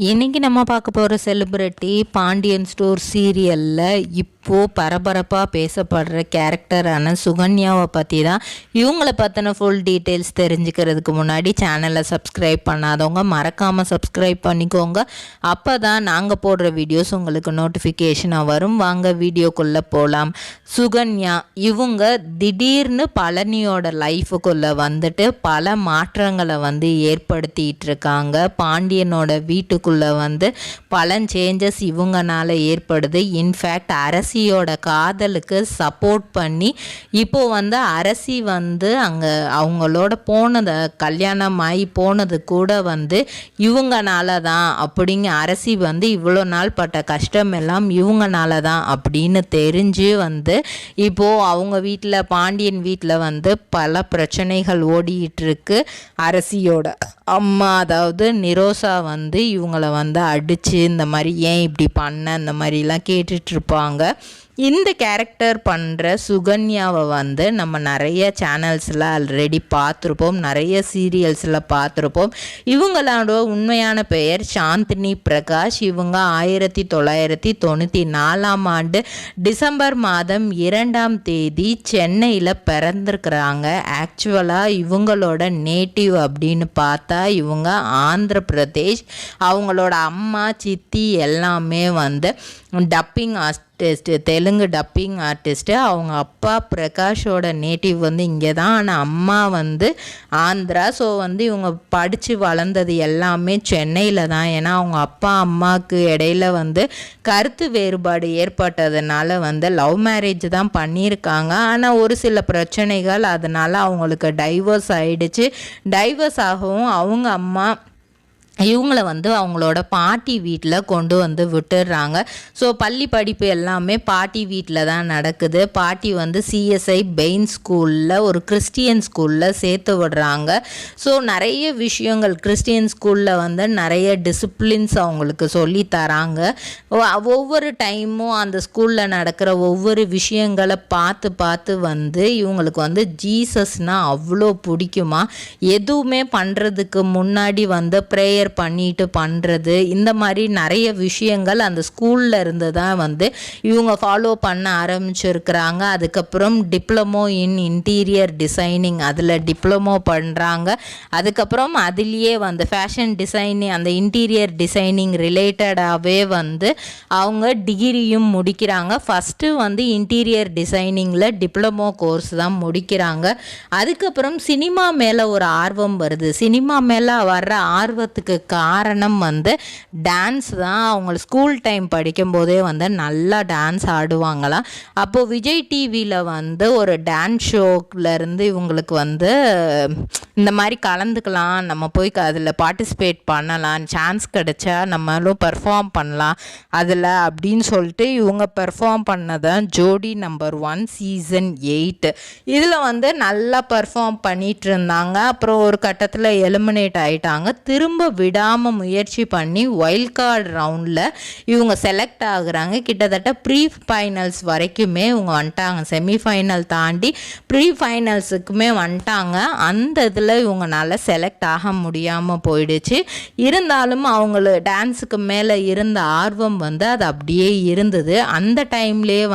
இன்றைக்கி நம்ம பார்க்க போகிற செலிப்ரிட்டி பாண்டியன் ஸ்டோர் சீரியலில் இப்போது பரபரப்பாக பேசப்படுற கேரக்டரான சுகன்யாவை பற்றி தான். இவங்கள பற்றின ஃபுல் டீட்டெயில்ஸ் தெரிஞ்சுக்கிறதுக்கு முன்னாடி சேனலை சப்ஸ்கிரைப் பண்ணாதவங்க மறக்காமல் சப்ஸ்கிரைப் பண்ணிக்கோங்க. அப்போ தான் நாங்கள் போடுற வீடியோஸ் உங்களுக்கு நோட்டிஃபிகேஷனாக வரும். வாங்க வீடியோக்குள்ளே போகலாம். சுகன்யா இவங்க திடீர்னு பழனியோட லைஃபுக்குள்ளே வந்துட்டு பல மாற்றங்களை ஏற்படுத்திகிட்டு இருக்காங்க. பாண்டியனோட வீட்டுக்கு பல சேஞ்சஸ் இவங்கனால ஏற்படுது. இன்ஃபேக்ட் அரசியோட காதலுக்கு சப்போர்ட் பண்ணி இப்போ அரசி அங்கே அவங்களோட போனது கல்யாணம் ஆகி போனது கூட இவங்கனால தான் அப்படிங்க. அரசி இவ்வளோ நாள் பட்ட கஷ்டம் எல்லாம் இவங்கனால தான் அப்படின்னு தெரிஞ்சு இப்போது அவங்க வீட்டில் பாண்டியன் வீட்டில் பல பிரச்சனைகள் ஓடிட்டு இருக்கு. அரசியோட அம்மா அதாவது நிரோஷா இவங்கள அடித்து இந்த மாதிரி ஏன் இப்படி பண்ண இந்த மாதிரிலாம் கேட்டுட்ருப்பாங்க. இந்த கேரக்டர் பண்ணுற சுகன்யாவை நம்ம நிறைய சேனல்ஸில் ஆல்ரெடி பார்த்துருப்போம், நிறைய சீரியல்ஸில் பார்த்துருப்போம். இவங்களோட உண்மையான பெயர் சாந்தினி பிரகாஷ். இவங்க 1994 டிசம்பர் மாதம் 2 சென்னையில் பிறந்திருக்கிறாங்க. ஆக்சுவலாக இவங்களோட நேட்டிவ் அப்படின்னு பார்த்தா இவங்க ஆந்திர பிரதேஷ். அவங்களோட அம்மா சித்தி எல்லாமே dubbing artist, Telugu dubbing artist. அவங்க அப்பா பிரகாஷோட நேட்டிவ் இங்கே தான், ஆனால் அம்மா ஆந்திரா. ஸோ இவங்க படித்து வளர்ந்தது எல்லாமே சென்னையில் தான். ஏன்னா அவங்க அப்பா அம்மாவுக்கு இடையில கருத்து வேறுபாடு ஏற்பட்டதுனால லவ் மேரேஜ் தான் பண்ணியிருக்காங்க. ஆனால் ஒரு சில பிரச்சனைகள் அதனால் அவங்களுக்கு டைவர்ஸ் ஆகிடுச்சு. டைவர்ஸ் ஆகவும் அவங்க அம்மா இவங்கள அவங்களோட பாட்டி வீட்டில் கொண்டு விட்டுடுறாங்க. ஸோ பள்ளி படிப்பு எல்லாமே பாட்டி வீட்டில் தான் நடக்குது. பாட்டி சிஎஸ்ஐ பெயின் ஸ்கூலில் ஒரு ஸ்கூலில் சேர்த்து விடுறாங்க. ஸோ நிறைய விஷயங்கள் கிறிஸ்டியன் ஸ்கூலில் நிறைய டிசிப்ளின்ஸ் அவங்களுக்கு சொல்லி தராங்க. ஒவ்வொரு டைமும் அந்த ஸ்கூலில் நடக்கிற ஒவ்வொரு விஷயங்களை பார்த்து இவங்களுக்கு ஜீசஸ்னால் அவ்வளோ பிடிக்குமா. எதுவுமே பண்ணுறதுக்கு முன்னாடி ப்ரேயர் பண்ணிட்டு பண்ணுறது, இந்த மாதிரி நிறைய விஷயங்கள் அந்த ஸ்கூலில் இருந்து தான் இவங்க ஃபாலோ பண்ண ஆரம்பிச்சிருக்கிறாங்க. அதுக்கப்புறம் டிப்ளமோ இன் இன்டீரியர் டிசைனிங் அதில் டிப்ளமோ பண்ணுறாங்க. அதுக்கப்புறம் அதுலேயே ஃபேஷன் டிசைனிங் அந்த இன்டீரியர் டிசைனிங் ரிலேட்டடாகவே அவங்க டிகிரியும் முடிக்கிறாங்க. ஃபஸ்ட்டு இன்டீரியர் டிசைனிங்கில் டிப்ளமோ கோர்ஸ் தான் முடிக்கிறாங்க. அதுக்கப்புறம் சினிமா மேலே ஒரு ஆர்வம் வருது. சினிமா மேலே வர்ற ஆர்வத்துக்கு காரணம் டான்ஸ் தான். அவங்க ஸ்கூல் டைம் படிக்கும்போதே நல்லா டான்ஸ் ஆடுவாங்களாம். அப்போது விஜய் டிவியில் ஒரு டான்ஸ் ஷோக்கிலேருந்து இவங்களுக்கு இந்த மாதிரி கலந்துக்கலாம், நம்ம போய் அதில் பார்ட்டிசிபேட் பண்ணலாம், சான்ஸ் கிடைச்சா நம்மளும் பெர்ஃபார்ம் பண்ணலாம் அதில் அப்படின்னு சொல்லிட்டு இவங்க பெர்ஃபார்ம் பண்ணதான் ஜோடி நம்பர் 1 சீசன் 8. இதில் நல்லா பெர்ஃபார்ம் பண்ணிகிட்டு இருந்தாங்க. அப்புறம் ஒரு கட்டத்தில் எலிமினேட் ஆகிட்டாங்க. திரும்ப விடாமல் முயற்சி பண்ணி வைல்ட் கார்டு ரவுண்டில் இவங்க செலக்ட் ஆகுறாங்க. கிட்டத்தட்ட ப்ரீ ஃபைனல்ஸ் வரைக்குமே இவங்க வந்துட்டாங்க. செமிஃபைனல் தாண்டி ப்ரீ ஃபைனல்ஸுக்குமே வந்துட்டாங்க. அந்த இதில் இவங்கனால செலக்ட் ஆக முடியாமல் போயிடுச்சு. இருந்தாலும் அவங்கள டான்ஸுக்கு மேலே இருந்த ஆர்வம் அது அப்படியே இருந்தது. அந்த டைம்லேயே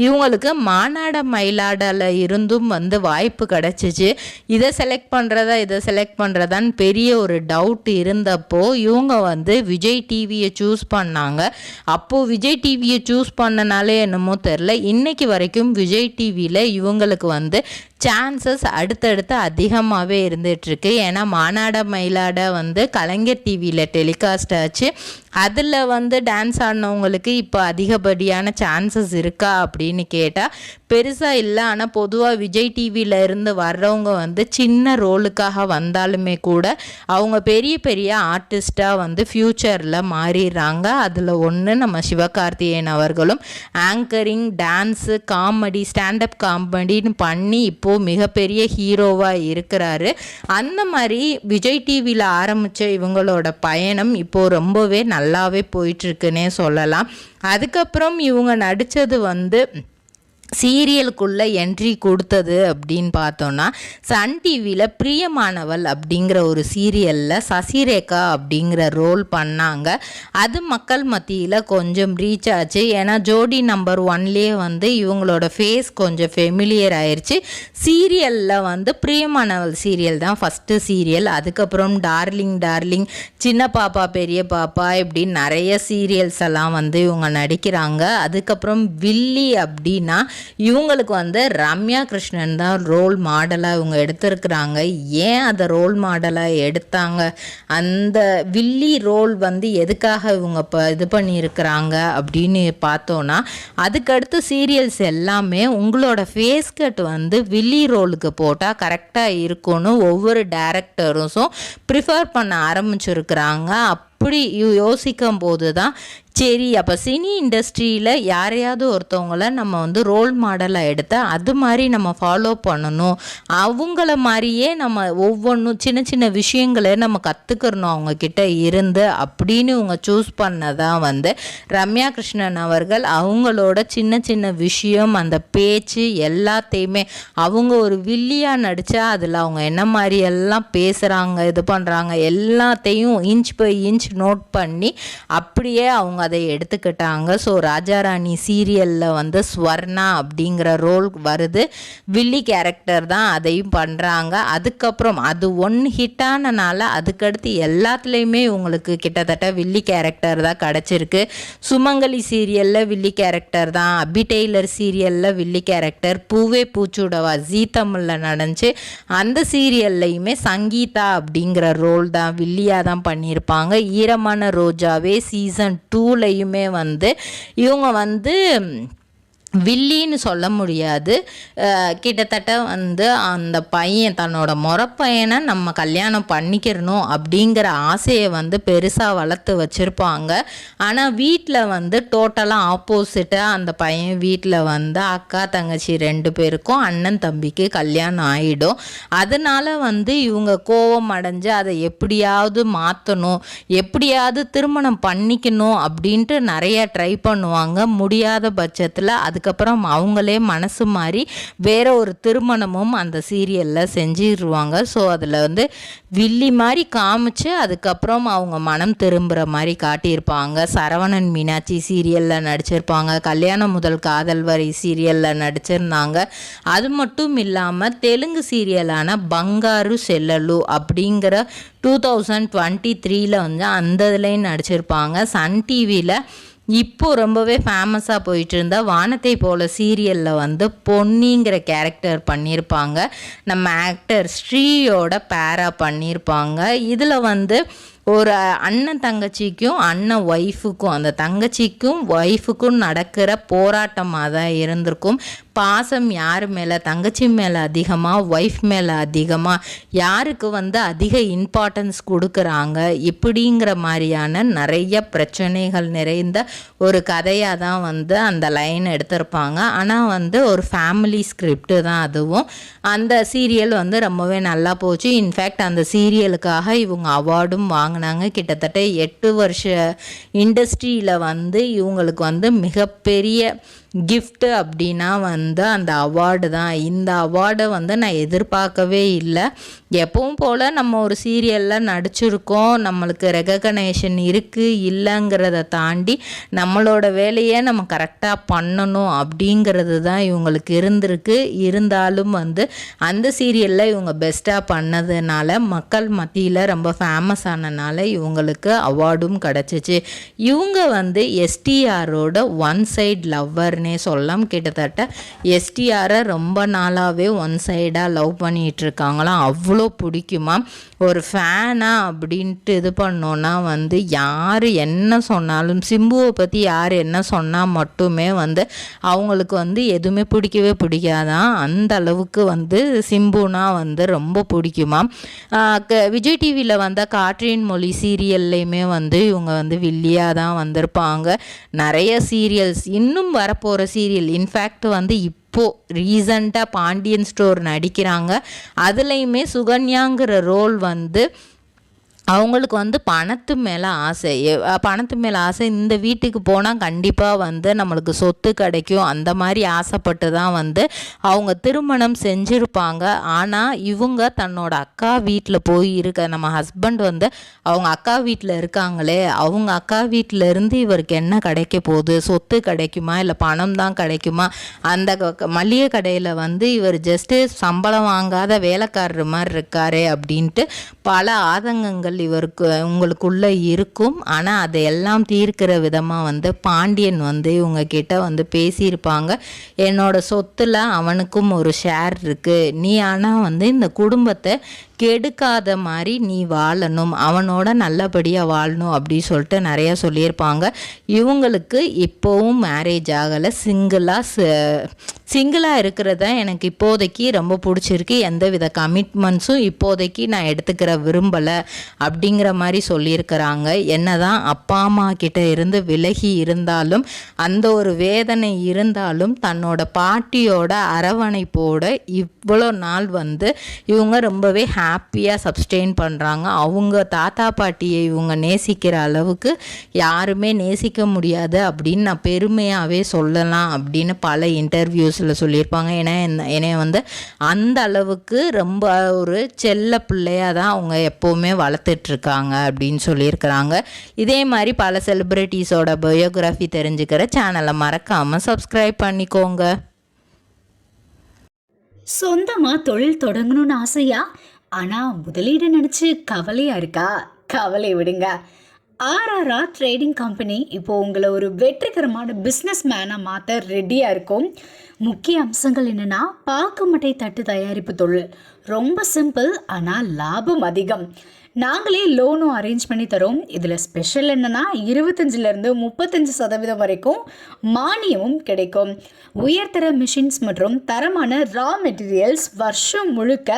இவங்களுக்கு மானாட மயிலாடல இருந்தும் வாய்ப்பு கிடச்சிச்சு. இதை செலக்ட் பண்ணுறதான்னு பெரிய ஒரு டவுட் இருந்தப்போ இவங்க விஜய் டிவியை சூஸ் பண்ணாங்க. அப்போது விஜய் டிவியை சூஸ் பண்ணனாலே என்னமோ தெரில, இன்னைக்கு வரைக்கும் விஜய் டிவியில் இவங்களுக்கு சான்சஸ் அடுத்தடுத்து அதிகமாகவே இருந்துகிட்ருக்கு. ஏன்னா மானாட மயிலாட கலைஞர் டிவியில் டெலிகாஸ்ட் ஆச்சு. அதில் டான்ஸ் ஆடினவங்களுக்கு இப்போ அதிகப்படியான சான்சஸ் இருக்கா அப்படின்னு கேட்டால் பெருசாக இல்லை. ஆனால் பொதுவாக விஜய் டிவியில் இருந்து வர்றவங்க சின்ன ரோலுக்காக வந்தாலுமே கூட அவங்க பெரிய பெரிய ஆர்டிஸ்ட்டாக ஃப்யூச்சரில் மாறிடுறாங்க. அதில் ஒன்று நம்ம சிவகார்த்திகேயன் அவர்களும் ஆங்கரிங், டான்ஸு, காமெடி, ஸ்டாண்டப் காமெடின்னு பண்ணி இப்போது மிகப்பெரிய ஹீரோவாக இருக்கிறாரு. அந்த மாதிரி விஜய் டிவியில் ஆரம்பித்த இவங்களோட பயணம் இப்போது ரொம்பவே நல்லாவே போயிட்டுருக்குன்னே சொல்லலாம். அதுக்கப்புறம் இவங்க நடித்தது சீரியலுக்குள்ளே என்ட்ரி கொடுத்தது அப்படின்னு பார்த்தோன்னா சன் டிவியில் பிரியமானவள் அப்படிங்கிற ஒரு சீரியலில் சசிரேகா அப்படிங்கிற ரோல் பண்ணாங்க. அது மக்கள் மத்தியில் கொஞ்சம் ரீச் ஆச்சு. ஏன்னா ஜோடி நம்பர் 1லேயே வந்து இவங்களோட ஃபேஸ் கொஞ்சம் ஃபெமிலியர் ஆயிடுச்சு. சீரியலில் பிரியமானவள் சீரியல் தான் ஃபஸ்ட்டு சீரியல். அதுக்கப்புறம் டார்லிங், சின்ன பாப்பா பெரிய பாப்பா இப்படின்னு நிறைய சீரியல்ஸ் எல்லாம் இவங்க நடிக்கிறாங்க. அதுக்கப்புறம் வில்லி அப்படின்னா இவங்களுக்கு ரம்யா கிருஷ்ணன் தான் ரோல் மாடலாக இவங்க எடுத்திருக்கிறாங்க. ஏன் அதை ரோல் மாடலாக எடுத்தாங்க, அந்த வில்லி ரோல் எதுக்காக இவங்க இப்போ இது பண்ணியிருக்கிறாங்க அப்படின்னு பார்த்தோன்னா, அதுக்கடுத்து சீரியல்ஸ் எல்லாமே உங்களோட ஃபேஸ் கட் வில்லி ரோலுக்கு போட்டால் கரெக்டாக இருக்கும்னு ஒவ்வொரு டேரக்டரும் ப்ரிஃபர் பண்ண ஆரம்பிச்சிருக்கிறாங்க. அப்படி யோசிக்கும் போது தான் சரி, அப்போ சினி இண்டஸ்ட்ரியில் யாரையாவது ஒருத்தவங்கள நம்ம ரோல் மாடலாக எடுத்தால் அது மாதிரி நம்ம ஃபாலோ பண்ணணும், அவங்கள மாதிரியே நம்ம ஒவ்வொன்றும் சின்ன சின்ன விஷயங்களை நம்ம கற்றுக்கிறணும் அவங்கக்கிட்ட இருந்து அப்படின்னு இவங்க சூஸ் பண்ணதான் ரம்யா கிருஷ்ணன் அவர்கள் அவங்களோட சின்ன சின்ன விஷயம், அந்த பேச்சு எல்லாத்தையுமே அவங்க ஒரு வில்லியாக நடித்தா அதில் அவங்க என்ன மாதிரி எல்லாம் பேசுகிறாங்க, இது பண்ணுறாங்க எல்லாத்தையும் இன்ச் பை இன்ச் நோட் பண்ணி அப்படியே அவங்க அதை எடுத்துக்கிட்டாங்க. ஸோ ராஜாராணி சீரியலில் ஸ்வர்ணா அப்படிங்கிற ரோல் வருது, வில்லி கேரக்டர் தான் அதையும் பண்ணுறாங்க. அதுக்கப்புறம் அது ஹிட் ஆனனால அதுக்கடுத்து எல்லாத்துலேயுமே உங்களுக்கு கிட்டத்தட்ட வில்லி கேரக்டர் தான் கிடச்சிருக்கு. சுமங்கலி சீரியலில் வில்லி கேரக்டர் தான், அபி டெய்லர் சீரியலில் வில்லி கேரக்டர், பூவே பூச்சுடவா ஜீ தமிழில் நடந்துச்சு. அந்த சீரியல்லையுமே சங்கீதா அப்படிங்கிற ரோல் தான் வில்லியாக தான் பண்ணியிருப்பாங்க. ஈரமான ரோஜாவே சீசன் 2லையுமே இவங்க வில்லின்னு சொல்ல முடியாது, கிட்டத்தட்ட அந்த பையன் தன்னோட முறப்பையனை நம்ம கல்யாணம் பண்ணிக்கிறணும் அப்படிங்கிற ஆசையை பெருசாக வளர்த்து வச்சுருப்பாங்க. ஆனால் வீட்டில் டோட்டலாக ஆப்போசிட்டாக அந்த பையன் வீட்டில் அக்கா தங்கச்சி 2 பேருக்கும் அண்ணன் தம்பிக்கு கல்யாணம் ஆகிடும். அதனால் இவங்க கோபம் அடைஞ்சு அதை எப்படியாவது மாற்றணும், எப்படியாவது திருமணம் பண்ணிக்கணும் அப்படின்ட்டு நிறைய ட்ரை பண்ணுவாங்க. முடியாத பட்சத்தில் அதுக்கப்புறம் அவங்களே மனசு மாறி வேற ஒரு திருமணமும் அந்த சீரியலில் செஞ்சிடுவாங்க. ஸோ அதில் வில்லி மாதிரி காமிச்சு அதுக்கப்புறம் அவங்க மனம் திரும்புகிற மாதிரி காட்டியிருப்பாங்க. சரவணன் மீனாட்சி சீரியலில் நடிச்சிருப்பாங்க, கல்யாணம் முதல் காதல் வரை சீரியலில் நடிச்சிருந்தாங்க. அது மட்டும் இல்லாமல் தெலுங்கு சீரியலான பங்காரு செல்லலு அப்படிங்கிற 2023 அந்த இதுலேயும் நடிச்சிருப்பாங்க. சன் டிவியில் இப்போது ரொம்பவே ஃபேமஸாக போயிட்டு இருந்தால் வானத்தை போல சீரியலில் பொன்னிங்கிற கேரக்டர் பண்ணியிருப்பாங்க. நம்ம ஆக்டர் ஸ்ரீயோட பேரா பண்ணியிருப்பாங்க. இதில் ஒரு அண்ணன் தங்கச்சிக்கும் அண்ணன் ஒய்ஃபுக்கும், அந்த தங்கச்சிக்கும் ஒய்ஃபுக்கும் நடக்கிற போராட்டமாக தான் இருந்திருக்கும். பாசம் யார் மேலே, தங்கச்சி மேலே அதிகமாக, ஒய்ஃப் மேலே அதிகமாக, யாருக்கு அதிக இம்பார்ட்டன்ஸ் கொடுக்குறாங்க, இப்படிங்கிற மாதிரியான நிறைய பிரச்சனைகள் நிறைந்த ஒரு கதையாக தான் அந்த லைன் எடுத்திருப்பாங்க. ஆனால் ஒரு ஃபேமிலி ஸ்கிரிப்டு தான் அதுவும். அந்த சீரியல் ரொம்பவே நல்லா போச்சு. இன்ஃபேக்ட் அந்த சீரியலுக்காக இவங்க அவார்டும் வாங்கினாங்க. கிட்டத்தட்ட 8 வருஷ இண்டஸ்ட்ரியில் இவங்களுக்கு மிகப்பெரிய கிஃப்ட்டு அப்படின்னா அந்த அவார்டு தான். இந்த அவார்டை நான் எதிர்பார்க்கவே இல்லை. எப்பவும் போல் நம்ம ஒரு சீரியலில் நடிச்சிருக்கோம், நம்மளுக்கு ரெகக்னேஷன் இருக்குது இல்லைங்கிறத தாண்டி நம்மளோட வேலையை நம்ம கரெக்டாக பண்ணணும் அப்படிங்கிறது தான் இவங்களுக்கு இருந்திருக்கு. இருந்தாலும் அந்த சீரியலில் இவங்க பெஸ்ட்டாக பண்ணதுனால மக்கள் மத்தியில் ரொம்ப ஃபேமஸ் ஆனனால இவங்களுக்கு அவார்டும் கிடச்சிச்சு. இவங்க எஸ்டிஆரோட ஒன் சைட் லவ்வர் சொல்லலாம். கிட்டத்தட்ட எஸ்டிஆரை ரொம்ப நாளாகவே ஒன் சைடாக லவ் பண்ணிகிட்டு இருக்காங்களாம். அவ்வளோ பிடிக்குமா, ஒரு ஃபேனா அப்படின்ட்டு இது பண்ணோன்னா யார் என்ன சொன்னாலும், சிம்புவை பற்றி யார் என்ன சொன்னால் மட்டுமே அவங்களுக்கு எதுவுமே பிடிக்கவே பிடிக்காதான். அந்த அளவுக்கு சிம்புனா ரொம்ப பிடிக்குமா. விஜய் டிவியில் காற்றின் மொழி சீரியல்லையுமே இவங்க வில்லியாக தான் வந்திருப்பாங்க. நிறைய சீரியல்ஸ் இன்னும் வரப்போகிற சீரியல், இன்ஃபேக்ட் இப்போது ரீசண்டாக பாண்டியன் ஸ்டோர் நடிக்கிறாங்க. அதுலேயுமே சுகன்யாங்கிற ரோல் அவங்களுக்கு வந்து பணத்து மேலே ஆசை. பணத்து மேலே ஆசை. இந்த வீட்டுக்கு போனால் கண்டிப்பாக வந்து நம்மளுக்கு சொத்து கிடைக்கும், அந்த மாதிரி ஆசைப்பட்டு தான் வந்து அவங்க திருமணம் செஞ்சுருப்பாங்க. ஆனால் இவங்க தன்னோட அக்கா வீட்டில் போய் இருக்க, நம்ம ஹஸ்பண்ட் வந்து அவங்க அக்கா வீட்டில் இருக்காங்களே, அவங்க அக்கா வீட்டில் இருந்து இவருக்கு என்ன கிடைக்க போகுது, சொத்து கிடைக்குமா இல்லை பணம் தான் கிடைக்குமா, அந்த மளிகை கடையில் வந்து இவர் ஜஸ்ட்டு சம்பளம் வாங்காத வேலைக்காரர் மாதிரி இருக்காரே அப்படின்ட்டு பல ஆதங்கங்கள் உங்களுக்குள்ளே இருக்கும். ஆனால் அதையெல்லாம் தீர்க்கிற விதமாக வந்து பாண்டியன் வந்து இவங்க கிட்ட வந்து பேசியிருப்பாங்க. என்னோட சொத்தில் அவனுக்கும் ஒரு ஷேர் இருக்குது, நீ ஆனால் வந்து இந்த குடும்பத்தை கெடுக்காத மாதிரி நீ வாழணும், அவனோட நல்லபடியாக வாழணும் அப்படி சொல்லிட்டு நிறையா சொல்லியிருப்பாங்க. இவங்களுக்கு இப்போவும் மேரேஜ் ஆகலை, சிங்கிளாக இருக்கிறது தான் எனக்கு இப்போதைக்கு ரொம்ப பிடிச்சிருக்கு, எந்தவித கமிட்மெண்ட்ஸும் இப்போதைக்கு நான் எடுத்துக்கிற விரும்பலை அப்படிங்கிற மாதிரி சொல்லியிருக்கிறாங்க. என்ன தான் அப்பா அம்மா கிட்ட இருந்து விலகி இருந்தாலும், அந்த ஒரு வேதனை இருந்தாலும் தன்னோட பாட்டியோட அரவணைப்போட இவ்வளோ நாள் வந்து இவங்க ரொம்பவே ஹாப்பியாக சப்ஸ்டெயின் பண்ணுறாங்க. அவங்க தாத்தா பாட்டியை இவங்க நேசிக்கிற அளவுக்கு யாருமே நேசிக்க முடியாது அப்படின்னு நான் பெருமையாகவே சொல்லலாம் அப்படின்னு பல இன்டர்வியூஸில் சொல்லியிருப்பாங்க. ஏன்னா என்னை வந்து அந்த அளவுக்கு ரொம்ப ஒரு செல்ல பிள்ளையாக தான் அவங்க எப்போவுமே வளர்த்துட்ருக்காங்க அப்படின்னு சொல்லியிருக்கிறாங்க. இதே மாதிரி பல செலிப்ரிட்டிஸோட பயோகிராஃபி தெரிஞ்சுக்கிற சேனலை மறக்காமல் சப்ஸ்கிரைப் பண்ணிக்கோங்க. சொந்தமாக தொழில் தொடங்கணும்னு ஆசையா? ஆனால் முதலீடு நினச்சி கவலையாக இருக்கா? கவலை விடுங்க. ஆர்ஆர்ஆர் ட்ரேடிங் கம்பெனி இப்போது உங்களை ஒரு வெற்றிகரமான பிஸ்னஸ் மேனாக மாற்ற ரெடியாக இருக்கும். முக்கிய அம்சங்கள் என்னென்னா, பாக்குமட்டை தட்டு தயாரிப்பு தொழில் ரொம்ப சிம்பிள், ஆனால் லாபம் அதிகம். நாங்களே லோனும் அரேஞ்ச் பண்ணி தரோம். இதில் ஸ்பெஷல் என்னென்னா 25% 35% வரைக்கும் மானியமும் கிடைக்கும். உயர்தர மிஷின்ஸ் மற்றும் தரமான ரா மெட்டீரியல்ஸ் வருஷம் முழுக்க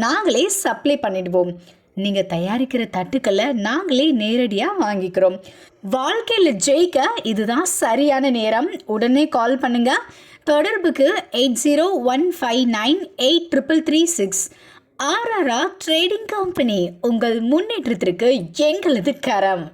நாங்களே சப்ளை பண்ணிடுவோம். நீங்கள் தயாரிக்கிற தட்டுக்களை நாங்களே நேரடியாக வாங்கிக்கிறோம். வாழ்க்கையில் ஜெயிக்க இதுதான் சரியான நேரம். உடனே கால் பண்ணுங்க. தொடர்புக்கு 8015983336. ஆர்ஆர்ஆர் ட்ரேடிங் கம்பெனி, உங்கள் முன்னேற்றத்திற்கு எங்களது கரம்.